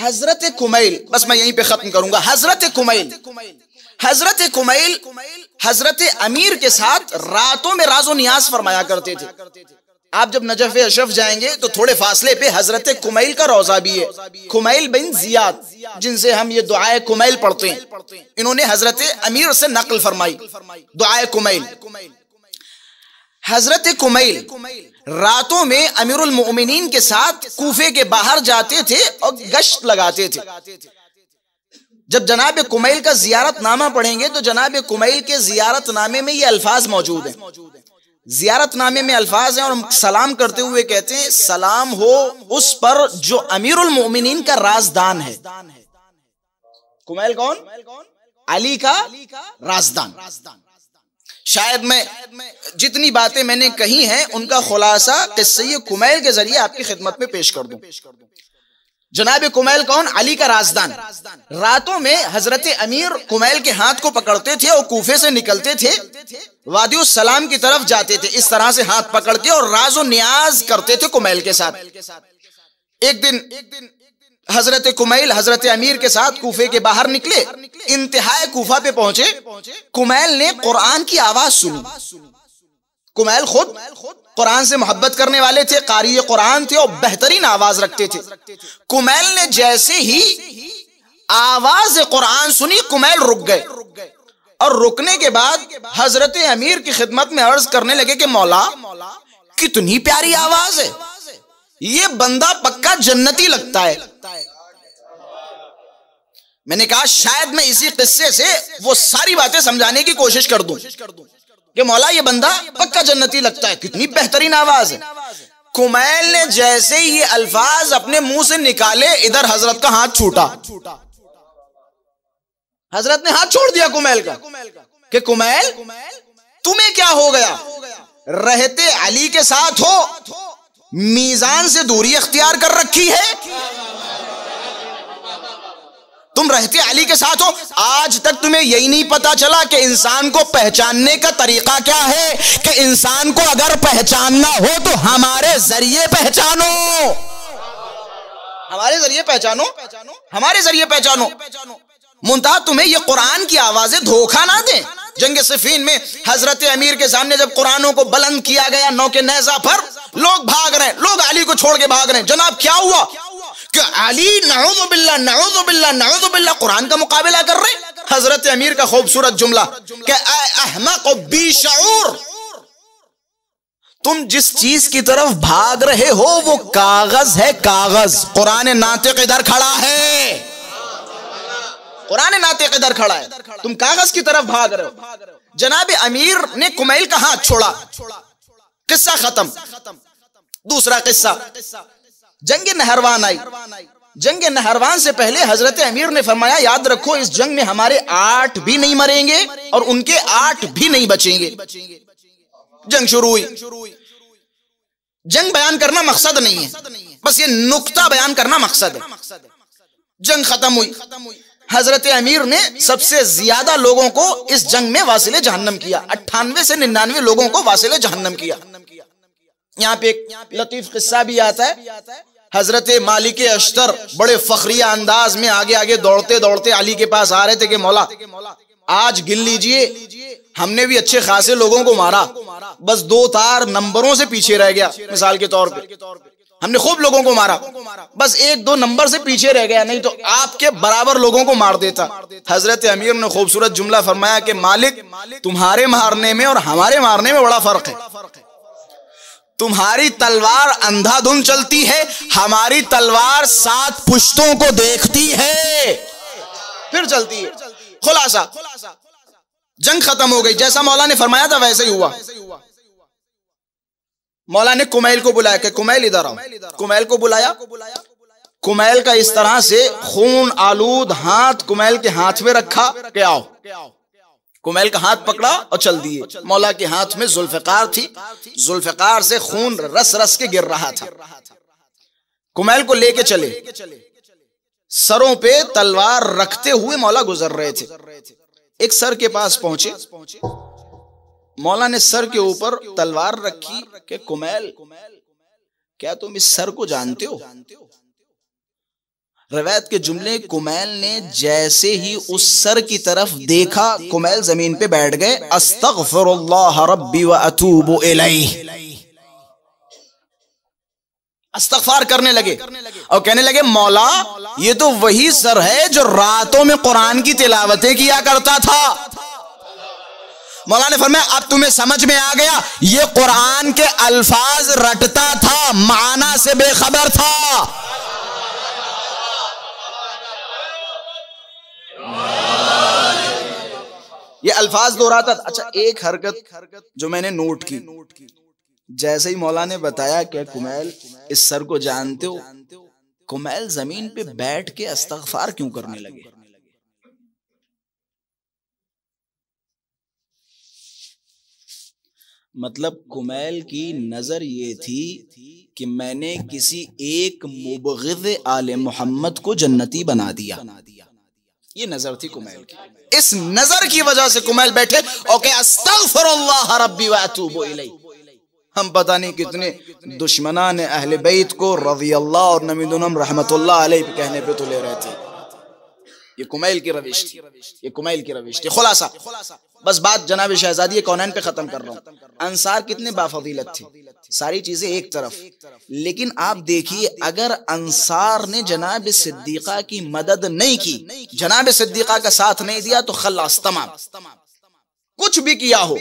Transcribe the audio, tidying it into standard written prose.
हजरत कुमैल, बस मैं यहीं पे खत्म करूंगा। हजरत कुमैल हजरत अमीर के साथ रातों में राजो नियाज फरमाया करते थे। आप जब नजफ अशरफ जाएंगे तो थोड़े फासले पे हजरत कुमैल का रोजा भी है, कुमैल बिन जियाद, जिनसे हम ये दुआए कुमैल पढ़ते हैं। इन्होंने हजरत अमीर से नकल फरमाई दुआए कुमैल। हजरत कुमैल रातों में अमीरुल मोमिनीन के साथ कूफे के बाहर जाते थे और गश्त लगाते थे। जब जनाब कुमैल का जियारतनामा पढ़ेंगे तो जनाब कुमैल के जियारतनामे में ये अल्फाज मौजूद हैं। जियारतनामे में अल्फाज हैं और हम सलाम करते हुए कहते हैं, सलाम हो उस पर जो अमीरुल मोमिनीन का राजदान है। कुमैल कौन? अली का राजदान। शायद मैं जितनी बातें मैंने कही हैं उनका खुलासा किस्से कुमैल के जरिए आपकी खिदमत में पेश कर दूं। जनाब कुमैल कौन? अली का राजदान। रातों में हजरत अमीर कुमैल के हाथ को पकड़ते थे और कूफे से निकलते थे, वादी सलाम की तरफ जाते थे, इस तरह से हाथ पकड़ के, और राजो नियाज करते थे कुमैल के साथ। एक दिन हजरत कुमैल हजरत अमीर के साथ कूफे के बाहर निकले, इंतहाए कूफा पे पहुंचे। कुमैल ने कुरान की आवाज सुनी। कुमैल खुद कुरान से मोहब्बत करने वाले थे, कारी कुरान थे और बेहतरीन आवाज रखते थे। कुमैल ने जैसे ही आवाज कुरान सुनी, कुमैल रुक गए और रुकने के बाद हजरत अमीर की खिदमत में अर्ज करने लगे कि मौला, कितनी प्यारी आवाज है, ये बंदा पक्का जन्नती लगता है। मैंने कहा शायद मैं इसी किस्से से वो सारी बातें समझाने की कोशिश कर दूं कि मौला ये बंदा पक्का जन्नती लगता है, कितनी बेहतरीन आवाज है। कुमैल ने जैसे ही ये अल्फाज अपने मुंह से निकाले, इधर हजरत का हाथ छूटा। हजरत ने हाथ छोड़ दिया कुमैल का कि कुमैल तुम्हें क्या हो गया? रहते अली के साथ हो, मीजान से दूरी अख्तियार कर रखी है। तुम रहते अली के साथ हो, आज तक तुम्हें यही नहीं पता चला कि इंसान को पहचानने का तरीका क्या है, कि इंसान को अगर पहचानना हो तो हमारे जरिए पहचानो, हमारे जरिए पहचानो, हमारे जरिए पहचानो। मुंतहा तुम्हें ये कुरान की आवाजें धोखा ना दें। जंग सिफीन में हजरत अमीर के सामने जब कुरानों को बुलंद किया गया नौके नेज़ा पर, लोग भाग रहे हैं, लोग अली को छोड़ के भाग रहे हैं। जनाब क्या हुआ कि अली नऊज़ु बिल्लाह नऊज़ु बिल्लाह नऊज़ु बिल्लाह कुरान का मुकाबला कर रहे हैं। हजरत अमीर का खूबसूरत जुमला कि अहमक बेशऊर, तुम जिस चीज की तरफ भाग रहे हो वो कागज है, कागज। कुरान नातिक इधर खड़ा है, कुरान नातिक इधर खड़ा है, तुम कागज की तरफ भाग रहे हो। जनाब अमीर ने कुमैल का हाथ छोड़ा, किस्सा खत्म। दूसरा किस्सा, जंग नहरवान आई। जंग नहरवान से पहले हजरत अमीर ने फरमाया, याद रखो इस जंग में हमारे 8 भी नहीं मरेंगे और उनके 8 भी नहीं बचेंगे। जंग शुरू हुई। जंग बयान करना मकसद नहीं है, बस ये नुक्ता बयान करना मकसद है। जंग खत्म हुई। हजरत अमीर ने सबसे ज्यादा लोगों को इस जंग में वासिले जहन्नम किया। 98 से 99 लोगों को वासिले जहन्नम किया। यहाँ पे एक लतीफ किस्सा भी आता है। हजरत मालिक अश्तर बड़े फखरिया अंदाज में आगे आगे दौड़ते दौड़ते अली के पास आ रहे थे कि मौला आज गिन लीजिए, हमने भी अच्छे खासे लोगों को मारा, बस 2 तार नंबरों से पीछे रह गया। मिसाल के तौर पे हमने खूब लोगों को मारा, बस 1-2 नंबर से पीछे रह गया, नहीं तो आपके बराबर लोगों को मार देता। हजरत अमीर ने खूबसूरत जुमला फरमाया कि मालिक, तुम्हारे मारने में और हमारे मारने में बड़ा फर्क है। तुम्हारी तलवार अंधाधुंध चलती है, हमारी तलवार 7 पुश्तों को देखती है फिर चलती है। खुलासा, जंग खत्म हो गई। जैसा मौला ने फरमाया था वैसे ही हुआ। मौला ने कुमैल को बुलाया कि कुमैल इधर आओ। कुमैल को बुलाया। कुमैल का इस तरह से खून आलूद हाथ कुमैल के हाथ में रखा कि आओ। कुमैल का हाथ पकड़ा और चल दिए। मौला के हाथ में जुल्फकार थी, जुल्फकार से खून रस रस के गिर रहा था। कुमैल को लेके चले, सरों पे तलवार रखते हुए मौला गुजर रहे थे। एक सर के पास पहुंचे, मौला ने सर के ऊपर तलवार रखी कि कुमैल, क्या तुम इस सर को जानते हो? रवायत के जुमले, कुमैल ने जैसे ही उस सर की तरफ देखा, कुमैल जमीन पे बैठ गए। अस्तगफिरुल्लाह रब्बी व अतूबु इलैह, इस्तग़फ़ार करने लगे और कहने लगे, मौला ये तो वही सर है जो रातों में कुरान की तिलावतें किया करता था। मौला ने फरमाया, अब तुम्हें समझ में आ गया, ये कुरान के अल्फाज रटता था, माना से बेखबर था। ये अल्फाज दोहराता था। अच्छा, एक हरकत जो मैंने नोट की, जैसे ही मौला ने बताया कि कुमैल इस सर को जानते हो, कुमैल जमीन पे बैठ के इस्तग़फ़ार क्यों करने लगे? मतलब कुमैल की नजर ये थी कि मैंने किसी एक मुबग़िज़ आले मोहम्मद को जन्नती बना दिया। ये नजर थी कुमैल की। इस नजर की वजह से कुमैल बैठे और कहे, अस्तग़फ़िरुल्लाह रब्बी व अतूबु इलैह। हम पता नहीं कितने दुश्मनान अहले बैत को रज़ी अल्लाह और नबीनुम रहमतुल्लाह अलैह पे कहने पे तुले रहते। ये कुमैल की रविश थी, ये कुमैल की रविश थी। खुलासा, बस बात जनाब शहजादी कौनैन पे खत्म कर रहा हूं। अंसार कितने बाफजीलत थे, सारी चीजें एक तरफ, लेकिन आप देखिए, अगर अंसार ने जनाब सिद्दीका की मदद नहीं की, जनाब सिद्दीका का साथ नहीं दिया, तो खल्लास तमाम, कुछ भी किया हो,